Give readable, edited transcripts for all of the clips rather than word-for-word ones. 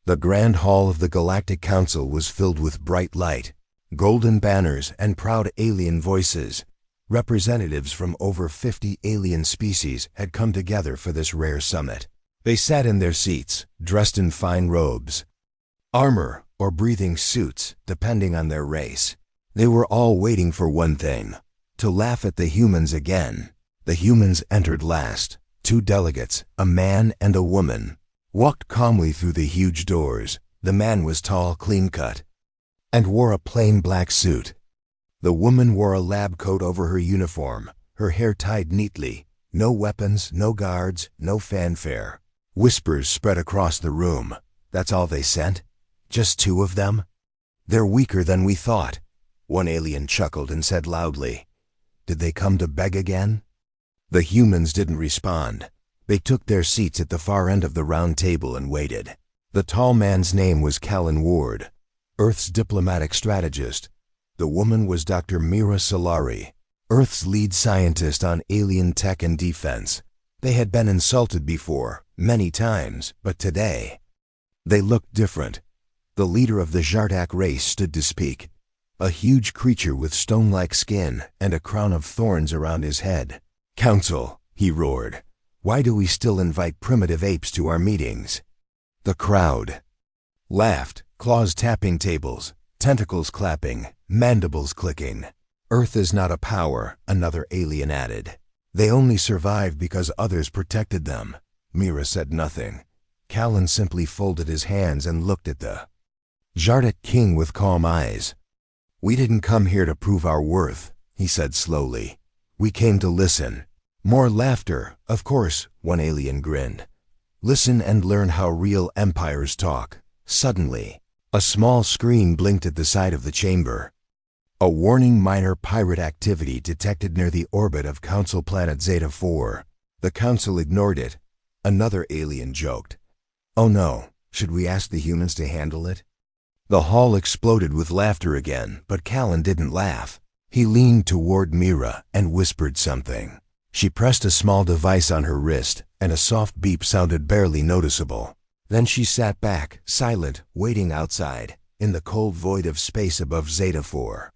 The Grand Hall of the Galactic Council was filled with bright light, golden banners, and proud alien voices. Representatives from over 50 alien species had come together for this rare summit. They sat in their seats, dressed in fine robes, armor, or breathing suits, depending on their race. They were all waiting for one thing: to laugh at the humans again. The humans entered last. 2 delegates, a man and a woman, walked calmly through the huge doors. The man was tall, clean-cut, and wore a plain black suit. The woman wore a lab coat over her uniform, her hair tied neatly. No weapons, no guards, no fanfare. Whispers spread across the room. That's all they sent? Just 2 of them? They're weaker than we thought. One alien chuckled and said loudly, "Did they come to beg again?" The humans didn't respond. They took their seats at the far end of the round table and waited. The tall man's name was Callan Ward, Earth's diplomatic strategist. The woman was Dr. Mira Solari, Earth's lead scientist on alien tech and defense. They had been insulted before, many times, but today they looked different. The leader of the Zardak race stood to speak, a huge creature with stone-like skin and a crown of thorns around his head. "Council," he roared, "why do we still invite primitive apes to our meetings?" The crowd laughed, claws tapping tables, tentacles clapping, mandibles clicking. "Earth is not a power," another alien added. "They only survive because others protected them." Mira said nothing. Callan simply folded his hands and looked at the Zardak king with calm eyes. "We didn't come here to prove our worth," he said slowly. "We came to listen." More laughter, of course, one alien grinned. "Listen and learn how real empires talk." Suddenly, a small screen blinked at the side of the chamber. A warning: minor pirate activity detected near the orbit of Council Planet Zeta 4. The Council ignored it. Another alien joked, "Oh no, should we ask the humans to handle it?" The hall exploded with laughter again, but Callan didn't laugh. He leaned toward Mira and whispered something. She pressed a small device on her wrist, and a soft beep sounded barely noticeable. Then she sat back, silent, waiting outside, in the cold void of space above Zeta 4.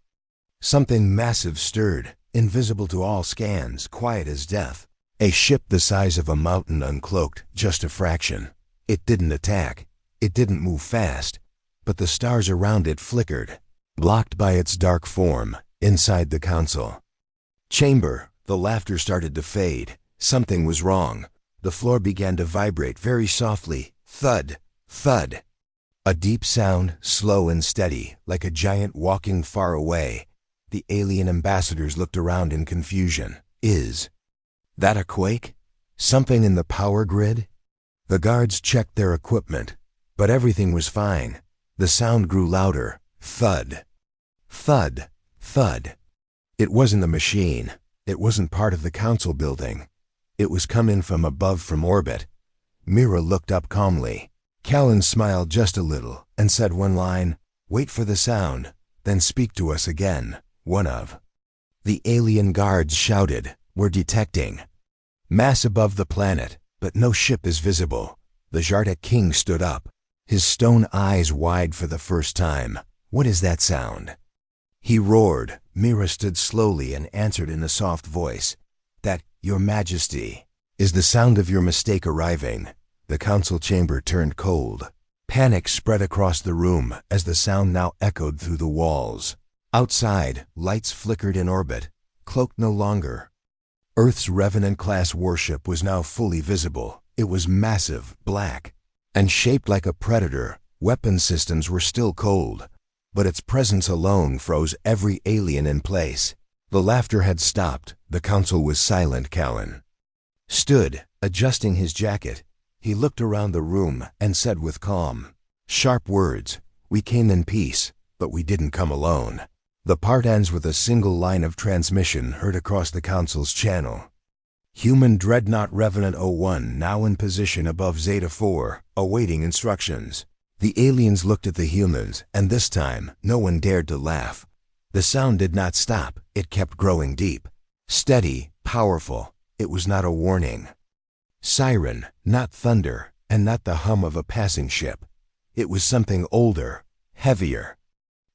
Something massive stirred, invisible to all scans, quiet as death. A ship the size of a mountain uncloaked, just a fraction. It didn't attack. It didn't move fast. But the stars around it flickered, blocked by its dark form, inside the council chamber. The laughter started to fade. Something was wrong. The floor began to vibrate very softly. Thud, thud. A deep sound, slow and steady, like a giant walking far away. The alien ambassadors looked around in confusion. Is that a quake? Something in the power grid? The guards checked their equipment, but everything was fine. The sound grew louder. Thud, thud, thud. It wasn't a machine. It wasn't part of the council building. It was coming from above, from orbit. Mira looked up calmly. Callan smiled just a little and said one line, "Wait for the sound, then speak to us again." One of the alien guards shouted, "We're detecting mass above the planet, but no ship is visible." The Zardak king stood up, his stone eyes wide for the first time. "What is that sound?" he roared. Mira stood slowly and answered in a soft voice, "That, Your Majesty, is the sound of your mistake arriving." The council chamber turned cold. Panic spread across the room as the sound now echoed through the walls. Outside, lights flickered in orbit, cloaked no longer. Earth's Revenant-class warship was now fully visible. It was massive, black, and shaped like a predator. Weapon systems were still cold, but its presence alone froze every alien in place. The laughter had stopped. The council was silent. Callan stood, adjusting his jacket. He looked around the room and said with calm, sharp words, "We came in peace, but we didn't come alone." The part ends with a single line of transmission heard across the council's channel. "Human Dreadnought Revenant 01 now in position above Zeta 4, awaiting instructions." The aliens looked at the humans, and this time, no one dared to laugh. The sound did not stop. It kept growing deep, steady, powerful. It was not a warning siren, not thunder, and not the hum of a passing ship. It was something older, heavier.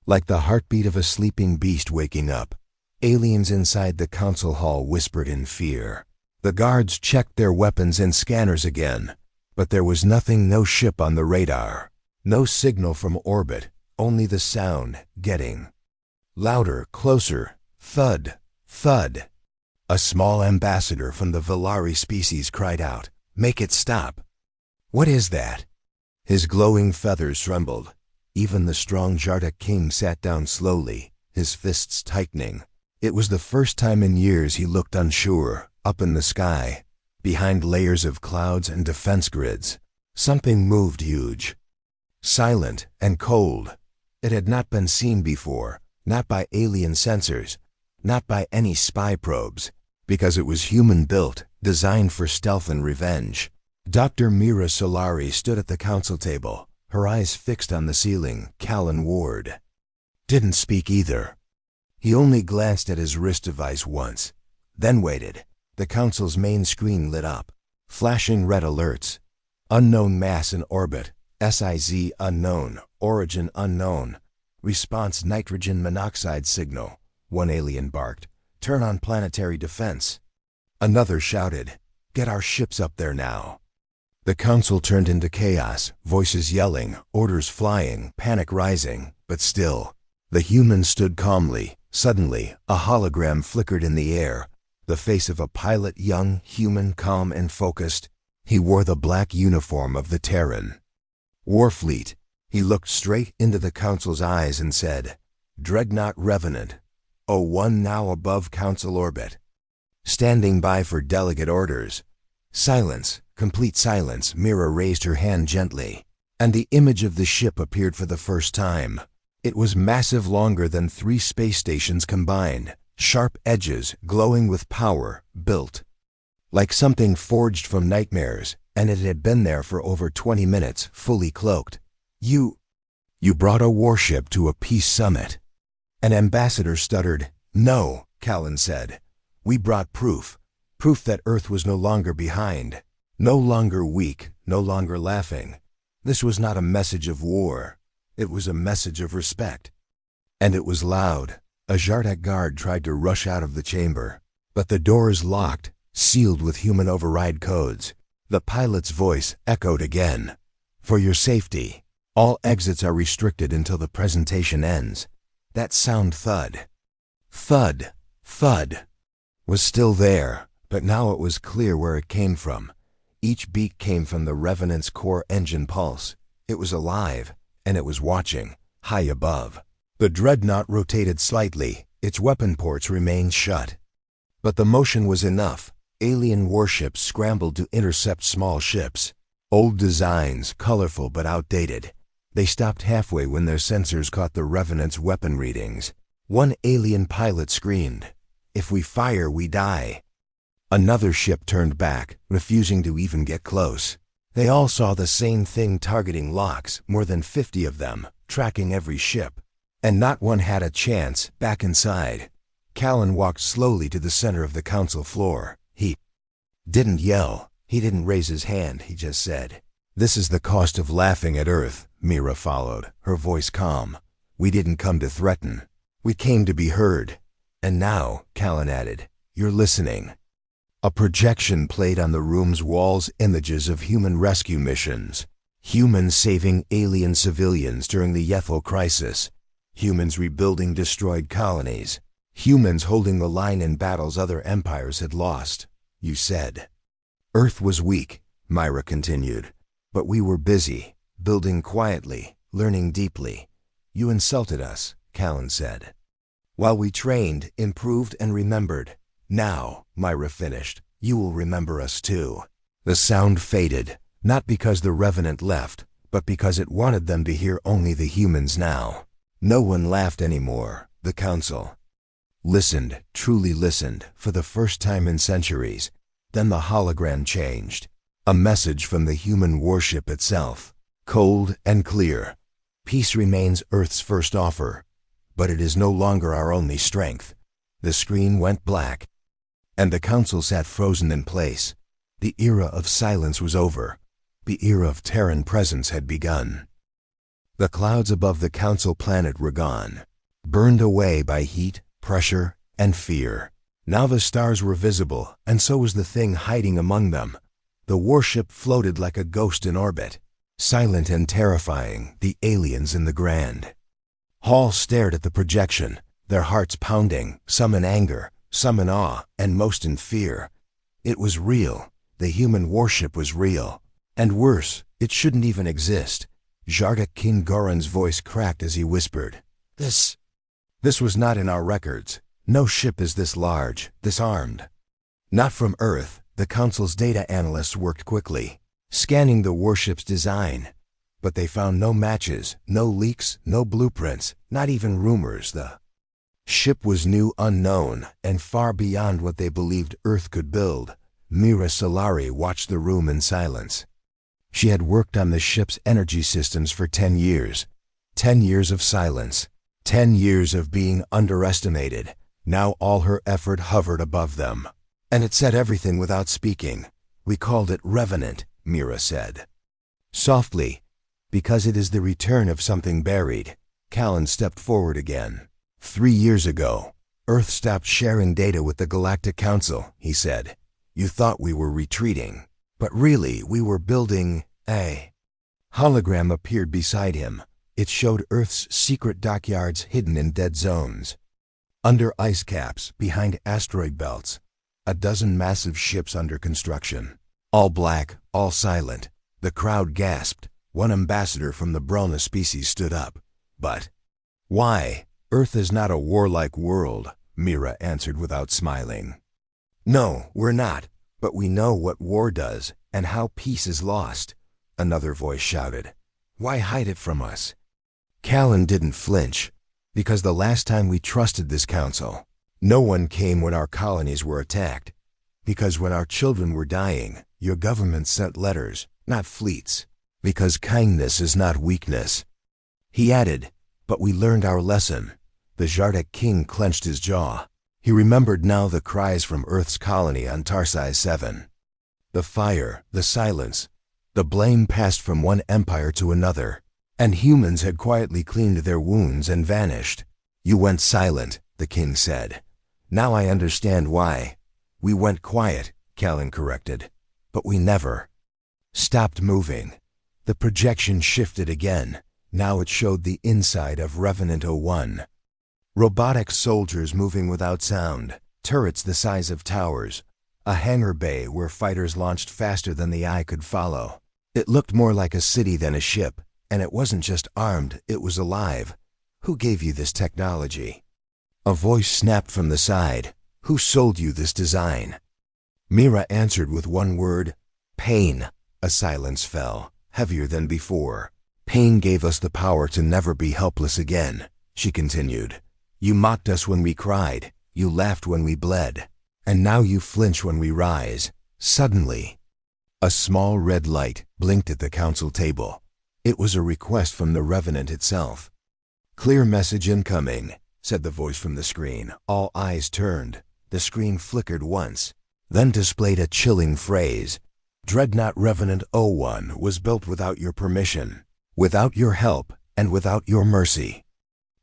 Like the heartbeat of a sleeping beast waking up, aliens inside the council hall whispered in fear. The guards checked their weapons and scanners again, but there was nothing, no ship on the radar. No signal from orbit, only the sound getting louder, closer, thud, thud. A small ambassador from the Valari species cried out, "Make it stop." "What is that?" His glowing feathers trembled. Even the strong Jardak king sat down slowly, his fists tightening. It was the first time in years he looked unsure. Up in the sky, behind layers of clouds and defense grids, something moved, huge, silent and cold. It had not been seen before, not by alien sensors, not by any spy probes, because it was human-built, designed for stealth and revenge. Dr. Mira Solari stood at the council table, her eyes fixed on the ceiling. Callan Ward didn't speak either. He only glanced at his wrist device once, then waited. The council's main screen lit up, flashing red alerts. Unknown mass in orbit, SIZ unknown, origin unknown. Response nitrogen monoxide signal. One alien barked, "Turn on planetary defense." Another shouted, "Get our ships up there now." The council turned into chaos, voices yelling, orders flying, panic rising, but still. The humans stood calmly. Suddenly, a hologram flickered in the air. The face of a pilot, young, human, calm and focused. He wore the black uniform of the Terran Warfleet. He looked straight into the council's eyes and said, "Dreadnought Revenant, O1 now above council orbit. Standing by for delegate orders." Silence, complete silence. Mira raised her hand gently, and the image of the ship appeared for the first time. It was massive, longer than 3 space stations combined. Sharp edges, glowing with power, built like something forged from nightmares, and it had been there for over 20 minutes, fully cloaked. You brought a warship to a peace summit." An ambassador stuttered. "No," Callan said. "We brought proof. Proof that Earth was no longer behind, no longer weak, no longer laughing. This was not a message of war. It was a message of respect." And it was loud. A Jardak guard tried to rush out of the chamber, but the doors locked, sealed with human override codes. The pilot's voice echoed again. "For your safety, all exits are restricted until the presentation ends." That sound, thud, thud, thud, was still there, but now it was clear where it came from. Each beat came from the Revenant's core engine pulse. It was alive, and it was watching, high above. The dreadnought rotated slightly, its weapon ports remained shut. But the motion was enough. Alien warships scrambled to intercept small ships. Old designs, colorful but outdated. They stopped halfway when their sensors caught the Revenant's weapon readings. One alien pilot screamed, "If we fire, we die." Another ship turned back, refusing to even get close. They all saw the same thing, targeting locks, more than 50 of them, tracking every ship. And not one had a chance. Back inside, Callan walked slowly to the center of the council floor. He didn't yell. He didn't raise his hand. He just said, "This is the cost of laughing at Earth." Mira followed, her voice calm. "We didn't come to threaten. We came to be heard." "And now," Callan added, "you're listening." A projection played on the room's walls, images of human rescue missions. Humans saving alien civilians during the Yethel crisis. Humans rebuilding destroyed colonies. Humans holding the line in battles other empires had lost. "You said Earth was weak," Myra continued, "but we were busy, building quietly, learning deeply. You insulted us," Callan said, "while we trained, improved, and remembered. Now," Myra finished, "you will remember us too." The sound faded, not because the Revenant left, but because it wanted them to hear only the humans now. No one laughed anymore. The council listened, truly listened, for the first time in centuries. Then the hologram changed. A message from the human warship itself, cold and clear. "Peace remains Earth's first offer, but it is no longer our only strength." The screen went black, and the council sat frozen in place. The era of silence was over. The era of Terran presence had begun. The clouds above the council planet were gone, burned away by heat, pressure, and fear. Now the stars were visible, and so was the thing hiding among them. The warship floated like a ghost in orbit, silent and terrifying, the aliens in the Grand Hall stared at the projection, their hearts pounding, some in anger, some in awe, and most in fear. It was real. The human warship was real. And worse, it shouldn't even exist. Jardak King Goran's voice cracked as he whispered, This was not in our records. No ship is this large, this armed. Not from Earth. The Council's data analysts worked quickly, scanning the warship's design. But they found no matches, no leaks, no blueprints, not even rumors. The ship was new, unknown, and far beyond what they believed Earth could build. Mira Solari watched the room in silence. She had worked on the ship's energy systems for 10 years. 10 years of silence. 10 years of being underestimated. Now all her effort hovered above them. And it said everything without speaking. We called it Revenant, Mira said. Softly, because it is the return of something buried. Callan stepped forward again. 3 years ago, Earth stopped sharing data with the Galactic Council, he said. You thought we were retreating. But really, we were building a hologram appeared beside him. It showed Earth's secret dockyards hidden in dead zones. Under ice caps, behind asteroid belts. A dozen massive ships under construction. All black, all silent. The crowd gasped. One ambassador from the Brona species stood up. But why? Earth is not a warlike world, Mira answered without smiling. No, we're not. But we know what war does, and how peace is lost. Another voice shouted. Why hide it from us? Callan didn't flinch. Because the last time we trusted this council, no one came when our colonies were attacked. Because when our children were dying, your government sent letters, not fleets. Because kindness is not weakness. He added, but we learned our lesson. The Jardak King clenched his jaw. He remembered now the cries from Earth's colony on Tarsai 7. The fire, the silence. The blame passed from one empire to another. And humans had quietly cleaned their wounds and vanished. You went silent, the king said. Now I understand why. We went quiet, Callan corrected. But we never stopped moving. The projection shifted again. Now it showed the inside of Revenant 01. Robotic soldiers moving without sound. Turrets the size of towers. A hangar bay where fighters launched faster than the eye could follow. It looked more like a city than a ship. And it wasn't just armed, it was alive. Who gave you this technology? A voice snapped from the side. Who sold you this design? Mira answered with one word. Pain. A silence fell, heavier than before. Pain gave us the power to never be helpless again, she continued. You mocked us when we cried. You laughed when we bled. And now you flinch when we rise. Suddenly, a small red light blinked at the council table. It was a request from the Revenant itself. Clear message incoming, said the voice from the screen. All eyes turned. The screen flickered once, then displayed a chilling phrase. Dreadnought Revenant 01 was built without your permission, without your help, and without your mercy.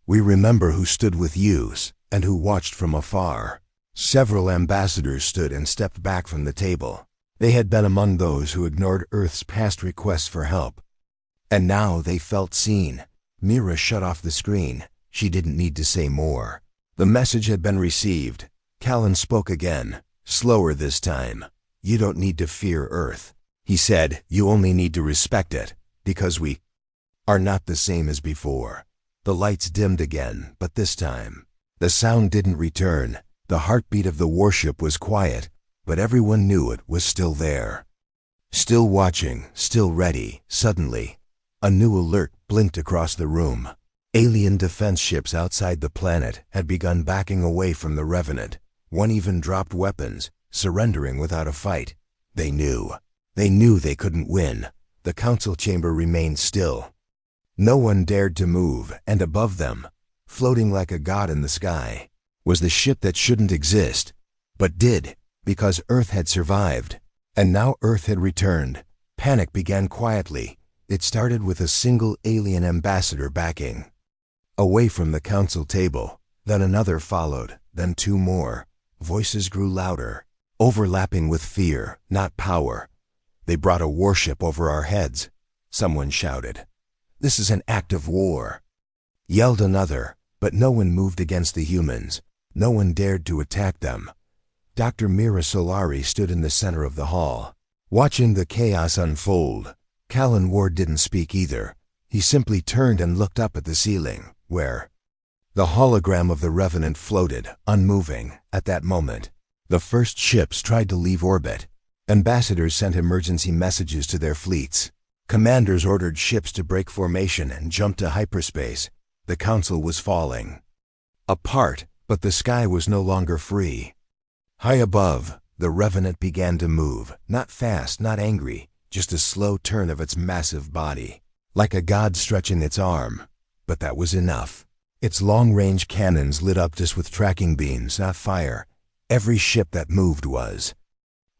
We remember who stood with you and who watched from afar. Several ambassadors stood and stepped back from the table. They had been among those who ignored Earth's past requests for help. And now they felt seen. Mira shut off the screen. She didn't need to say more. The message had been received. Callan spoke again, slower this time. You don't need to fear Earth, he said. You only need to respect it, because we are not the same as before. The lights dimmed again, but this time, the sound didn't return. The heartbeat of the warship was quiet, but everyone knew it was still there. Still watching, still ready. Suddenly, a new alert blinked across the room. Alien defense ships outside the planet had begun backing away from the Revenant. One even dropped weapons, surrendering without a fight. They knew. They knew they couldn't win. The council chamber remained still. No one dared to move, and above them, floating like a god in the sky, was the ship that shouldn't exist, but did, because Earth had survived. And now Earth had returned. Panic began quietly. It started with a single alien ambassador backing. Away from the council table, then another followed, then two more. Voices grew louder, overlapping with fear, not power. They brought a warship over our heads. Someone shouted. This is an act of war. Yelled another, but no one moved against the humans. No one dared to attack them. Dr. Mira Solari stood in the center of the hall, watching the chaos unfold. Callan Ward didn't speak either. He simply turned and looked up at the ceiling, where the hologram of the Revenant floated, unmoving. At that moment, the first ships tried to leave orbit. Ambassadors sent emergency messages to their fleets. Commanders ordered ships to break formation and jump to hyperspace. The council was falling apart, but the sky was no longer free. High above, the Revenant began to move, not fast, not angry, just a slow turn of its massive body, like a god stretching its arm. But that was enough. Its long-range cannons lit up just with tracking beams, not fire. Every ship that moved was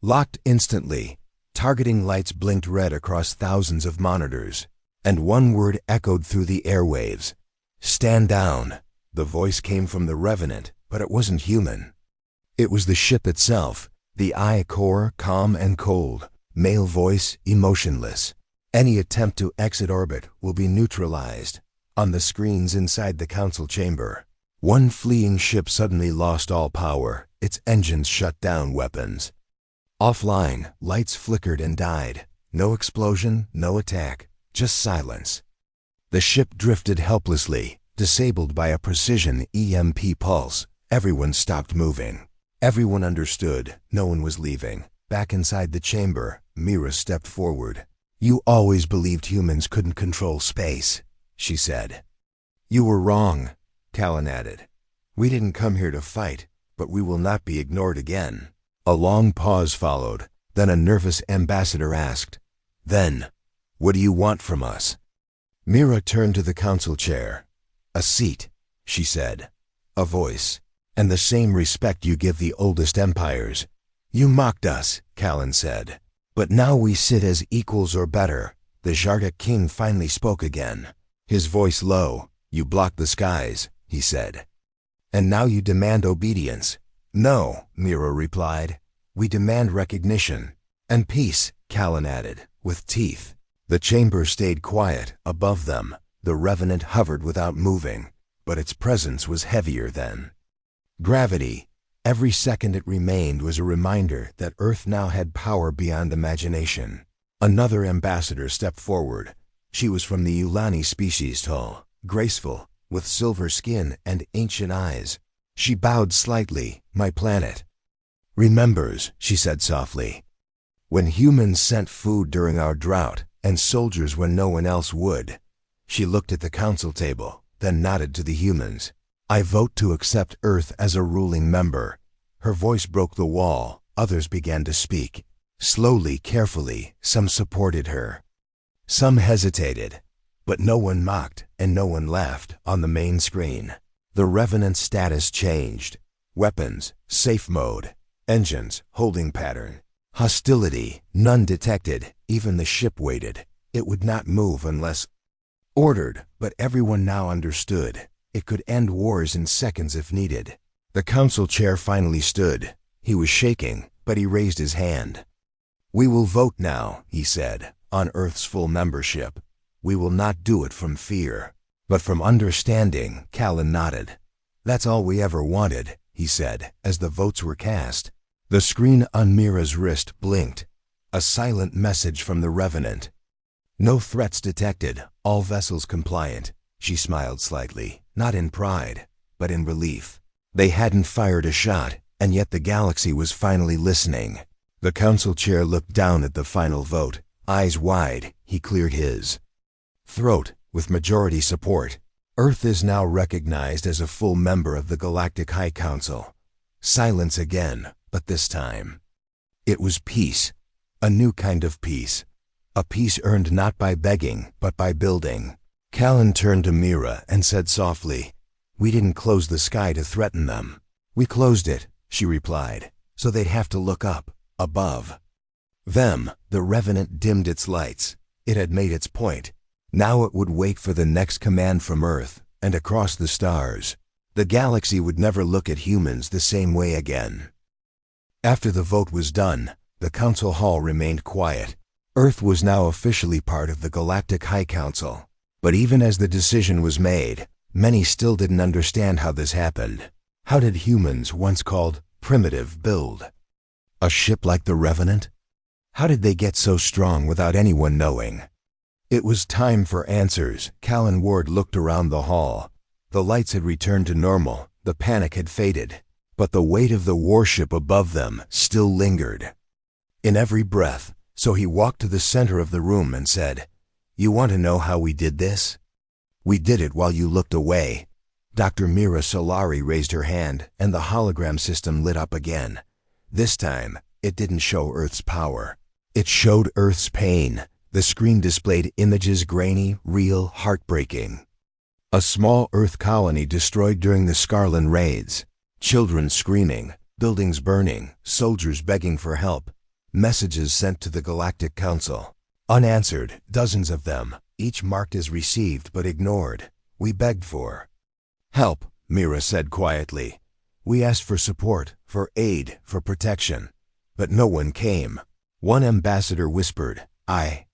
locked instantly. Targeting lights blinked red across thousands of monitors, and one word echoed through the airwaves. Stand down. The voice came from the Revenant, but it wasn't human. It was the ship itself, the I-Core, calm and cold, male voice, emotionless. Any attempt to exit orbit will be neutralized. On the screens inside the council chamber, one fleeing ship suddenly lost all power. Its engines shut down, weapons offline, lights flickered and died. No explosion, no attack, just silence. The ship drifted helplessly, disabled by a precision EMP pulse. Everyone stopped moving. Everyone understood. No one was leaving. Back inside the chamber, Mira stepped forward. You always believed humans couldn't control space, she said. You were wrong, Callan added. We didn't come here to fight, but we will not be ignored again. A long pause followed. Then a nervous ambassador asked, Then, what do you want from us? Mira turned to the council chair. A seat, she said. A voice. And the same respect you give the oldest empires. You mocked us, Callan said. But now we sit as equals or better. The Jardic king finally spoke again. His voice low. You blocked the skies, he said. And now you demand obedience. No, Mira replied. We demand recognition. And peace, Callan added, with teeth. The chamber stayed quiet. Above them, the Revenant hovered without moving, but its presence was heavier than gravity. Every second it remained was a reminder that Earth now had power beyond imagination. Another ambassador stepped forward. She was from the Ulani species, tall, graceful, with silver skin and ancient eyes. She bowed slightly. My planet remembers, she said softly. When humans sent food during our drought, and soldiers when no one else would. She looked at the council table, then nodded to the humans. I vote to accept Earth as a ruling member. Her voice broke the wall. Others began to speak. Slowly, carefully, some supported her. Some hesitated. But no one mocked, and no one laughed. On the main screen, the Revenant's status changed. Weapons, safe mode. Engines, holding pattern. Hostility, none detected. Even the ship waited. It would not move unless ordered, but everyone now understood. It could end wars in seconds if needed. The council chair finally stood. He was shaking, but he raised his hand. We will vote now, he said, on Earth's full membership. We will not do it from fear, but from understanding. Callan nodded. That's all we ever wanted, he said, as the votes were cast. The screen on Mira's wrist blinked. A silent message from the Revenant. No threats detected, all vessels compliant. She smiled slightly, not in pride, but in relief. They hadn't fired a shot, and yet the galaxy was finally listening. The council chair looked down at the final vote. Eyes wide, he cleared his throat with majority support. Earth is now recognized as a full member of the Galactic High Council. Silence again, but this time it was peace. A new kind of peace. A peace earned not by begging, but by building. Callan turned to Mira and said softly, We didn't close the sky to threaten them. We closed it, she replied, so they'd have to look up, above them. The Revenant dimmed its lights. It had made its point. Now it would wait for the next command from Earth, and across the stars. The galaxy would never look at humans the same way again. After the vote was done, the council hall remained quiet. Earth was now officially part of the Galactic High Council. But even as the decision was made, many still didn't understand how this happened. How did humans, once called primitive, build a ship like the Revenant? How did they get so strong without anyone knowing? It was time for answers. Cal and Ward looked around the hall. The lights had returned to normal, the panic had faded, but the weight of the warship above them still lingered in every breath. So he walked to the center of the room and said, "You want to know how we did this? We did it while you looked away." Dr. Mira Solari raised her hand, and the hologram system lit up again. This time, it didn't show Earth's power. It showed Earth's pain. The screen displayed images grainy, real, heartbreaking. A small Earth colony destroyed during the Scarlan raids. Children screaming, buildings burning, soldiers begging for help. Messages sent to the Galactic Council. Unanswered, dozens of them, each marked as received but ignored. We begged for help, Mira said quietly. We asked for support, for aid, for protection. But no one came. One ambassador whispered, I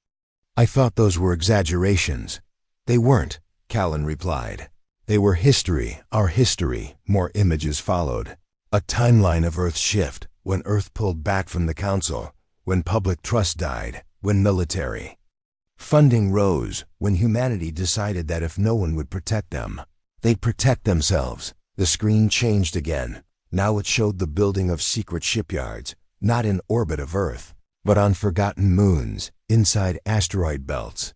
thought those were exaggerations." "They weren't," Callan replied. "They were history, our history." More images followed. A timeline of Earth's shift, when Earth pulled back from the Council, when public trust died, when military funding rose, when humanity decided that if no one would protect them, they'd protect themselves. The screen changed again. Now it showed the building of secret shipyards, not in orbit of Earth, but on forgotten moons, inside asteroid belts,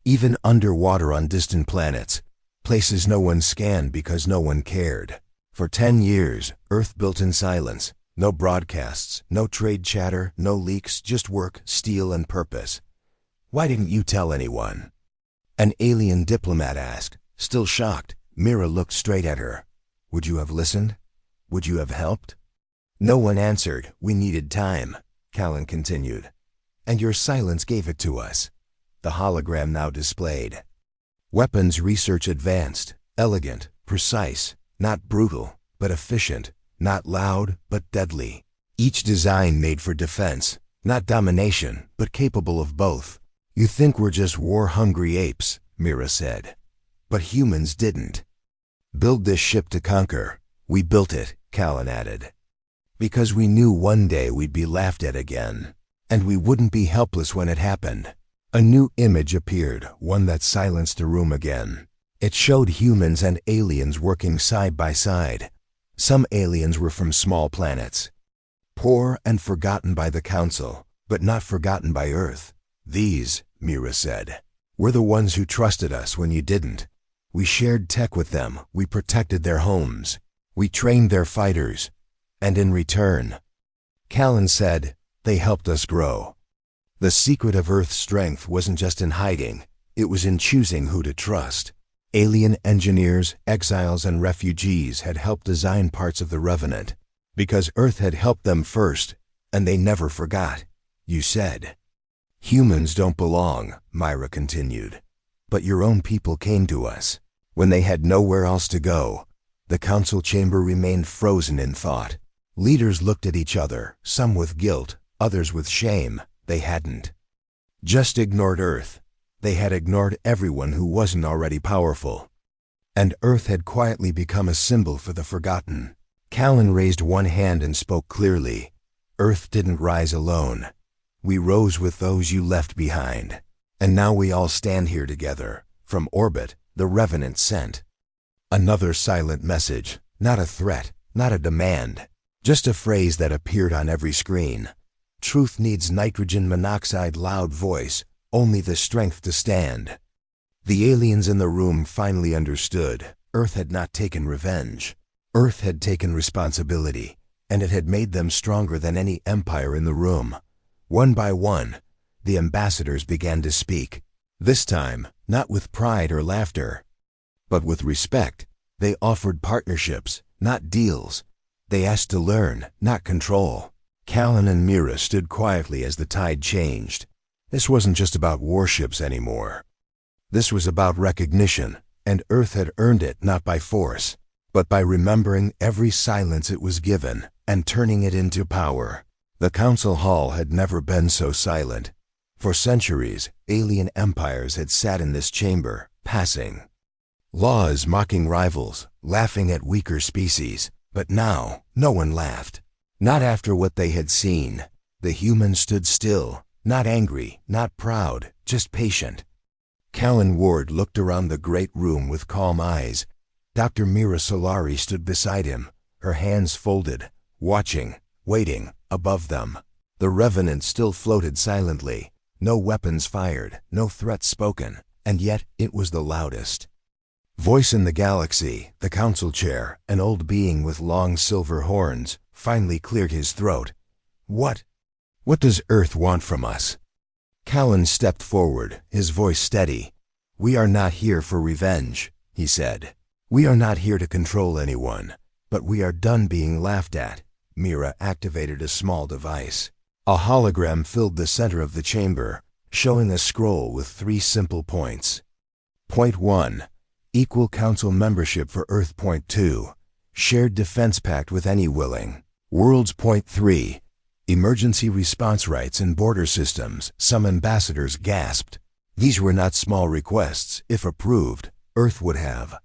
even underwater on distant planets, places no one scanned because no one cared. For 10 years, Earth built in silence. No broadcasts, no trade chatter, no leaks, just work, steel, and purpose. "Why didn't you tell anyone?" An alien diplomat asked. Still shocked, Mira looked straight at her. "Would you have listened? Would you have helped?" No one answered. "We needed time," Callan continued. "And your silence gave it to us." The hologram now displayed. Weapons research advanced, elegant, precise, not brutal, but efficient. Not loud, but deadly. Each design made for defense, not domination, but capable of both. "You think we're just war-hungry apes," Mira said. "But humans didn't build this ship to conquer. We built it," Callan added, "because we knew one day we'd be laughed at again. And we wouldn't be helpless when it happened." A new image appeared, one that silenced the room again. It showed humans and aliens working side by side. Some aliens were from small planets, poor and forgotten by the Council, but not forgotten by Earth. "These," Mira said, "were the ones who trusted us when you didn't. We shared tech with them, we protected their homes, we trained their fighters, and in return," Callan said, "they helped us grow." The secret of Earth's strength wasn't just in hiding, it was in choosing who to trust. Alien engineers, exiles, and refugees had helped design parts of the Revenant, because Earth had helped them first, and they never forgot. "You said humans don't belong," Myra continued. "But your own people came to us. When they had nowhere else to go, the council chamber remained frozen in thought. Leaders looked at each other, some with guilt, others with shame. They hadn't just ignored Earth. They had ignored everyone who wasn't already powerful. And Earth had quietly become a symbol for the forgotten. Callan raised one hand and spoke clearly. "Earth didn't rise alone. We rose with those you left behind. And now we all stand here together. From orbit, the Revenant sent." Another silent message, not a threat, not a demand, just a phrase that appeared on every screen. "Truth needs nitrogen monoxide, loud voice, only the strength to stand." The aliens in the room finally understood. Earth had not taken revenge. Earth had taken responsibility, and it had made them stronger than any empire in the room. One by one, the ambassadors began to speak. This time, not with pride or laughter, but with respect. They offered partnerships, not deals. They asked to learn, not control. Callan and Mira stood quietly as the tide changed. This wasn't just about warships anymore. This was about recognition, and Earth had earned it not by force, but by remembering every silence it was given and turning it into power. The council hall had never been so silent. For centuries, alien empires had sat in this chamber, passing laws, mocking rivals, laughing at weaker species. But now, no one laughed. Not after what they had seen. The humans stood still, not angry, not proud, just patient. Callan Ward looked around the great room with calm eyes. Dr. Mira Solari stood beside him, her hands folded, watching, waiting, above them. The Revenant still floated silently, no weapons fired, no threats spoken, and yet it was the loudest voice in the galaxy. The council chair, an old being with long silver horns, finally cleared his throat. What does Earth want from us? Callan stepped forward, his voice steady. We are not here for revenge, he said. We are not here to control anyone, but we are done being laughed at. Mira activated a small device. A hologram filled the center of the chamber, showing a scroll with 3 simple points. Point 1. Equal council membership for Earth. Point 2. Shared defense pact with any willing worlds. Point 3. Emergency response rights in border systems. Some ambassadors gasped. These were not small requests. If approved, Earth would have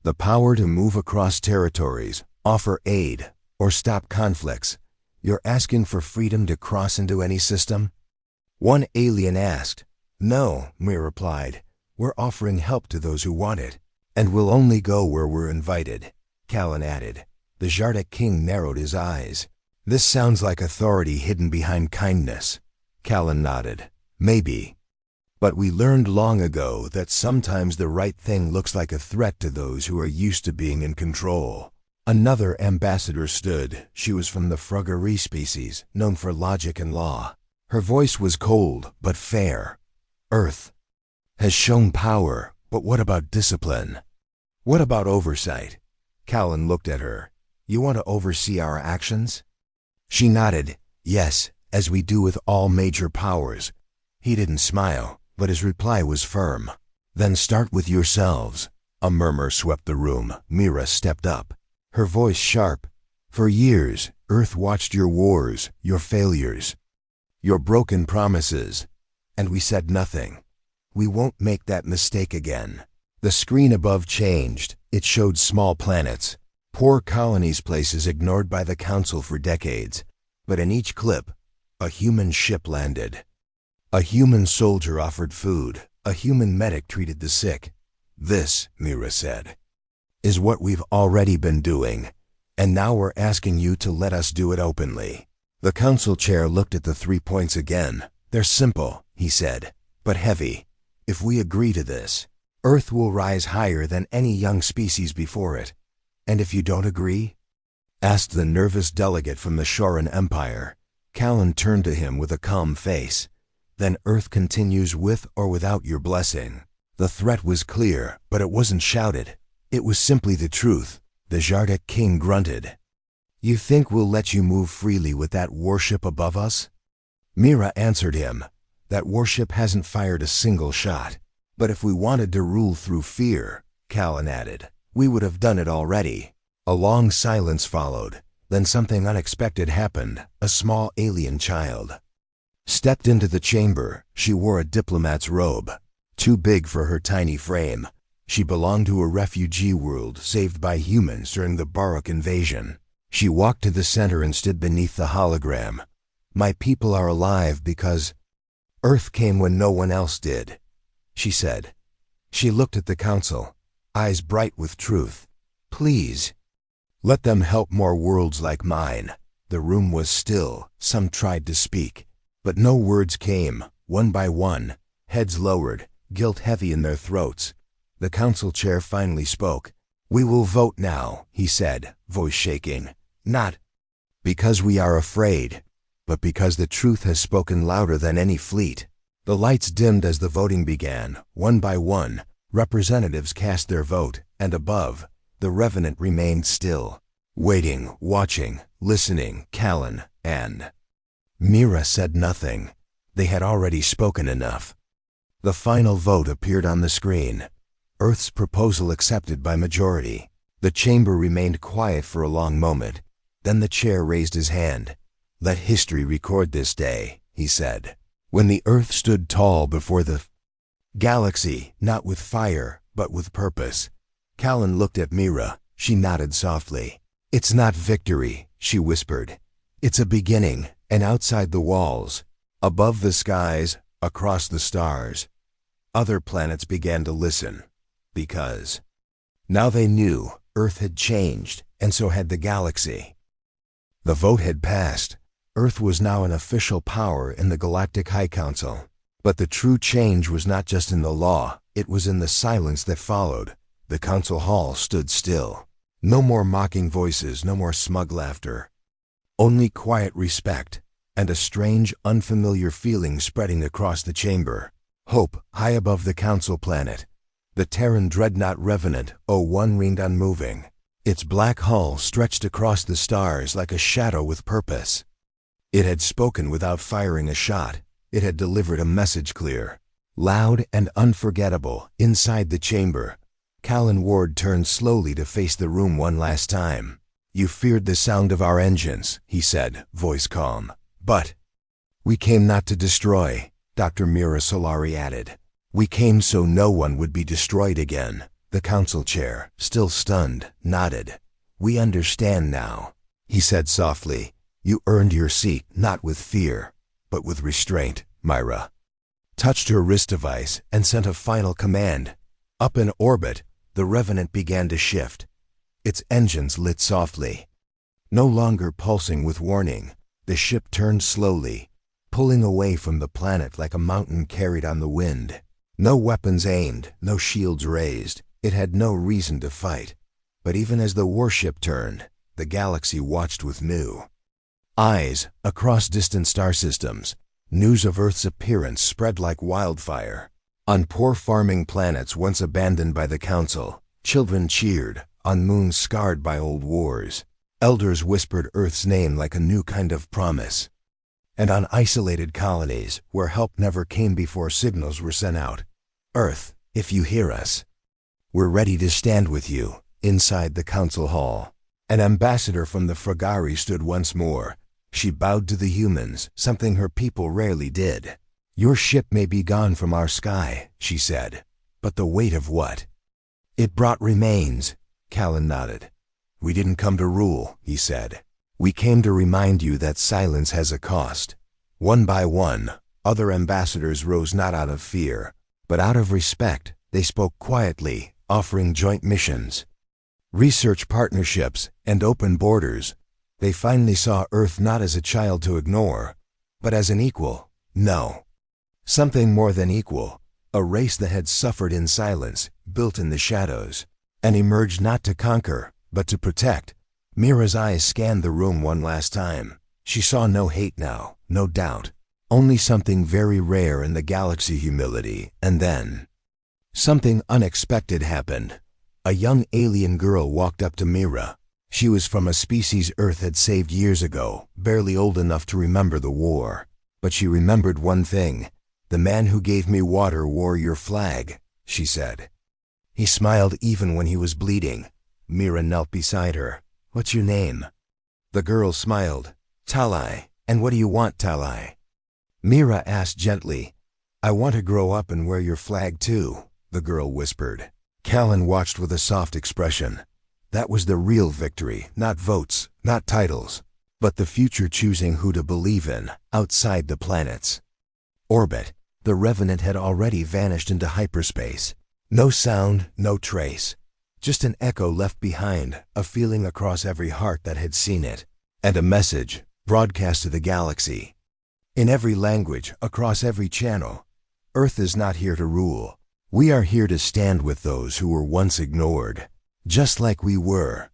the power to move across territories, offer aid, or stop conflicts. You're asking for freedom to cross into any system? One alien asked. No, Mir replied. We're offering help to those who want it, and we'll only go where we're invited, Callan added. The Jardak King narrowed his eyes. This sounds like authority hidden behind kindness. Callan nodded. Maybe. But we learned long ago that sometimes the right thing looks like a threat to those who are used to being in control. Another ambassador stood. She was from the Fruggery species, known for logic and law. Her voice was cold, but fair. Earth has shown power, but what about discipline? What about oversight? Callan looked at her. You want to oversee our actions? She nodded. Yes, as we do with all major powers. He didn't smile, but his reply was firm. Then start with yourselves. A murmur swept the room. Mira stepped up, her voice sharp. For years, Earth watched your wars, your failures, your broken promises, and we said nothing. We won't make that mistake again. The screen above changed. It showed small planets, poor colonies, places ignored by the Council for decades. But in each clip, a human ship landed. A human soldier offered food. A human medic treated the sick. This, Mira said, is what we've already been doing, and now we're asking you to let us do it openly. The council chair looked at the 3 points again. They're simple, he said, but heavy. If we agree to this, Earth will rise higher than any young species before it. And if you don't agree? Asked the nervous delegate from the Shoran Empire. Callan turned to him with a calm face. Then Earth continues with or without your blessing. The threat was clear, but it wasn't shouted. It was simply the truth. The Jardak King grunted. You think we'll let you move freely with that warship above us? Mira answered him. That warship hasn't fired a single shot. But if we wanted to rule through fear, Callan added, we would have done it already. A long silence followed. Then something unexpected happened. A small alien child stepped into the chamber. She wore a diplomat's robe, too big for her tiny frame. She belonged to a refugee world saved by humans during the Barak invasion. She walked to the center and stood beneath the hologram. My people are alive because Earth came when no one else did, she said. She looked at the council, eyes bright with truth. Please, let them help more worlds like mine. The room was still. Some tried to speak, but no words came. One by one, heads lowered, guilt heavy in their throats. The council chair finally spoke. We will vote now, he said, voice shaking. Not because we are afraid, but because the truth has spoken louder than any fleet. The lights dimmed as the voting began. One by one, representatives cast their vote, and above, the Revenant remained still, waiting, watching, listening. Callan and Mira said nothing. They had already spoken enough. The final vote appeared on the screen. Earth's proposal accepted by majority. The chamber remained quiet for a long moment. Then the chair raised his hand. "Let history record this day," he said. When the Earth stood tall before the galaxy, not with fire, but with purpose. Callan looked at Mira. She nodded softly. "It's not victory," she whispered. "It's a beginning, and outside the walls, above the skies, across the stars, other planets began to listen. Because now they knew Earth had changed, and so had the galaxy. The vote had passed. Earth was now an official power in the Galactic High Council. But the true change was not just in the law, it was in the silence that followed. The council hall stood still. No more mocking voices, no more smug laughter. Only quiet respect, and a strange, unfamiliar feeling spreading across the chamber. Hope, high above the council planet. The Terran dreadnought Revenant O1 remained unmoving. Its black hull stretched across the stars like a shadow with purpose. It had spoken without firing a shot. It had delivered a message clear, loud and unforgettable. Inside the chamber, Callan Ward turned slowly to face the room one last time. "You feared the sound of our engines," he said, voice calm. "But we came not to destroy," Dr. Mira Solari added. "We came so no one would be destroyed again." The council chair, still stunned, nodded. "We understand now," he said softly. "You earned your seat not with fear, but with restraint." Myra touched her wrist device and sent a final command. Up in orbit, the Revenant began to shift. Its engines lit softly. No longer pulsing with warning, the ship turned slowly, pulling away from the planet like a mountain carried on the wind. No weapons aimed, no shields raised. It had no reason to fight. But even as the warship turned, the galaxy watched with new eyes. Across distant star systems, news of Earth's appearance spread like wildfire. On poor farming planets once abandoned by the Council, children cheered. On moons scarred by old wars, elders whispered Earth's name like a new kind of promise. And on isolated colonies, where help never came before signals were sent out, "Earth, if you hear us, we're ready to stand with you." Inside the council hall, an ambassador from the Fragari stood once more. She bowed to the humans, something her people rarely did. "Your ship may be gone from our sky," she said, "but the weight of what it brought remains." Callan nodded. "We didn't come to rule," he said. "We came to remind you that silence has a cost." One by one, other ambassadors rose not out of fear, but out of respect. They spoke quietly, offering joint missions, research partnerships, and open borders. They finally saw Earth not as a child to ignore, but as an equal. No, something more than equal. A race that had suffered in silence, built in the shadows, and emerged not to conquer, but to protect. Mira's eyes scanned the room one last time. She saw no hate now, no doubt, only something very rare in the galaxy: humility. And then something unexpected happened. A young alien girl walked up to Mira. She was from a species Earth had saved years ago, barely old enough to remember the war. But she remembered one thing. "The man who gave me water wore your flag," she said. "He smiled even when he was bleeding." Mira knelt beside her. "What's your name?" The girl smiled. "Talai. And what do you want, Talai?" Mira asked gently. "I want to grow up and wear your flag too," the girl whispered. Callan watched with a soft expression. That was the real victory, not votes, not titles, but the future choosing who to believe in, outside the planet's orbit. The Revenant had already vanished into hyperspace. No sound, no trace. Just an echo left behind, a feeling across every heart that had seen it, and a message, broadcast to the galaxy. In every language, across every channel. Earth is not here to rule. We are here to stand with those who were once ignored. Just like we were.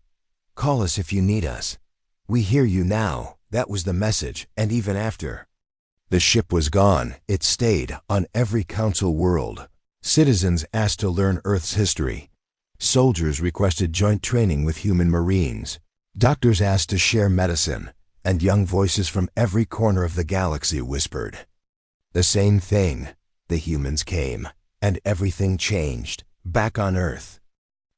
Call us if you need us. We hear you now. That was the message, and even after the ship was gone, it stayed on every council world. Citizens asked to learn Earth's history. Soldiers requested joint training with human marines. Doctors asked to share medicine, and young voices from every corner of the galaxy whispered, The same thing. The humans came, and everything changed, back on Earth.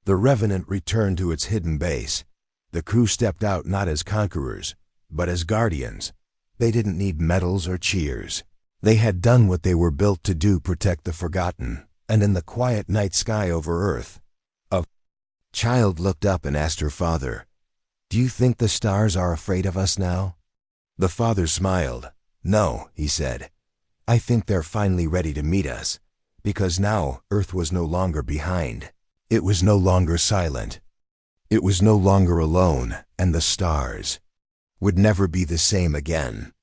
The Revenant returned to its hidden base. The crew stepped out not as conquerors, but as guardians. They didn't need medals or cheers. They had done what they were built to do, protect the forgotten, and in the quiet night sky over Earth, a child looked up and asked her father, "Do you think the stars are afraid of us now?" The father smiled. "No," he said. "I think they're finally ready to meet us, because now Earth was no longer behind. It was no longer silent. It was no longer alone, and the stars would never be the same again."